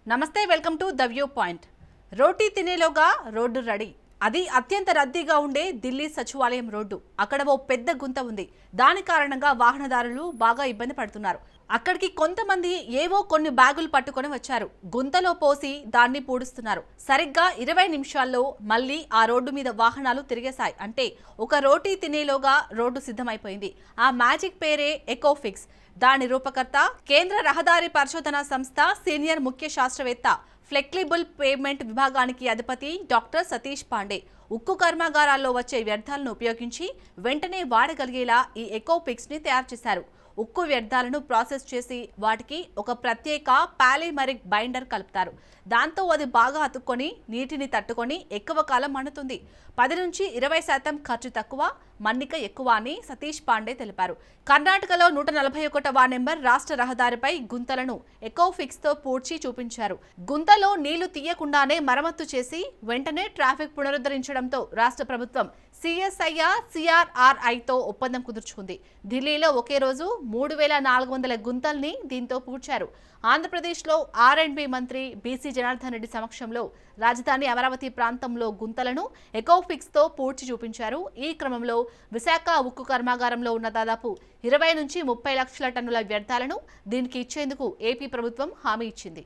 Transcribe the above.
నమస్తే, welcome to the viewpoint. రోటీ తినేలోగా రోడ్డు రెడీ. అది అత్యంత రద్దీగా ఉండే ఢిల్లీ సచివాలయం రోడ్డు. అక్కడ ఓ పెద్ద గుంత ఉంది. దాని కారణంగా వాహనదారులు బాగా ఇబ్బంది పడుతున్నారు. అక్కడికి కొంతమంది ఏవో కొన్ని బ్యాగులు పట్టుకొని వచ్చారు. గుంతలో పోసి దాన్ని పూడుస్తున్నారు. సరిగ్గా 20 నిమిషాల్లో మళ్ళీ ఆ రోడ్డు మీద వాహనాలు తిరిగేశాయి. అంటే ఒక రోటీ తినేలోగా రోడ్డు సిద్ధమైపోయింది. ఆ మ్యాజిక్ పేరే ఎకోఫిక్స్. దాని రూపకర్త కేంద్ర రహదారి పరిశోధనా సంస్థ సీనియర్ ముఖ్య శాస్త్రవేత్త, ఫ్లెక్సిబుల్ పేమెంట్ విభాగానికి అధిపతి డాక్టర్ సతీష్ పాండే. ఉక్కు కర్మాగారాల్లో వచ్చే వ్యర్థాలను ఉపయోగించి వెంటనే వాడగలిగేలా ఈ ఎకోఫిక్స్ ని తయారు చేశారు. ఉక్కు వ్యర్థాలను ప్రాసెస్ చేసి వాటికి ఒక ప్రత్యేక పాలిమరిక్ బైండర్ కలుపుతారు. దాంతో అది బాగా అతుక్కొని నీటిని తట్టుకొని ఎక్కువ కాలం మన్నుతుంది. 10 నుంచి 20% ఖర్చు తక్కువ, మన్నిక ఎక్కువ అని సతీష్ పాండే తెలిపారు. కర్ణాటకలో 141వ నెంబర్ రాష్ట్ర రహదారిపై గుంతలను ఎకోఫిక్స్ తో పూడ్చి చూపించారు. గుంతలో నీళ్లు తీయకుండానే మరమ్మత్తు చేసి వెంటనే ట్రాఫిక్ పునరుద్ధరించడంతో రాష్ట్ర ప్రభుత్వం సిఎస్ఐఆర్ సిఆర్ఆర్ఐతో ఒప్పందం కుదుర్చుకుంది. ఢిల్లీలో ఒకే రోజు 3400 గుంతల్ని దీంతో పూడ్చారు. ఆంధ్రప్రదేశ్లో ఆర్అండ్బి మంత్రి బీసీ జనార్దన్ రెడ్డి సమక్షంలో రాజధాని అమరావతి ప్రాంతంలో గుంతలను ఎకోఫిక్స్ తో పూడ్చి చూపించారు. ఈ క్రమంలో విశాఖ ఉక్కు కర్మాగారంలో ఉన్న దాదాపు 20 నుంచి 30 లక్షల టన్నుల వ్యర్థాలను దీనికి ఇచ్చేందుకు ఏపీ ప్రభుత్వం హామీ ఇచ్చింది.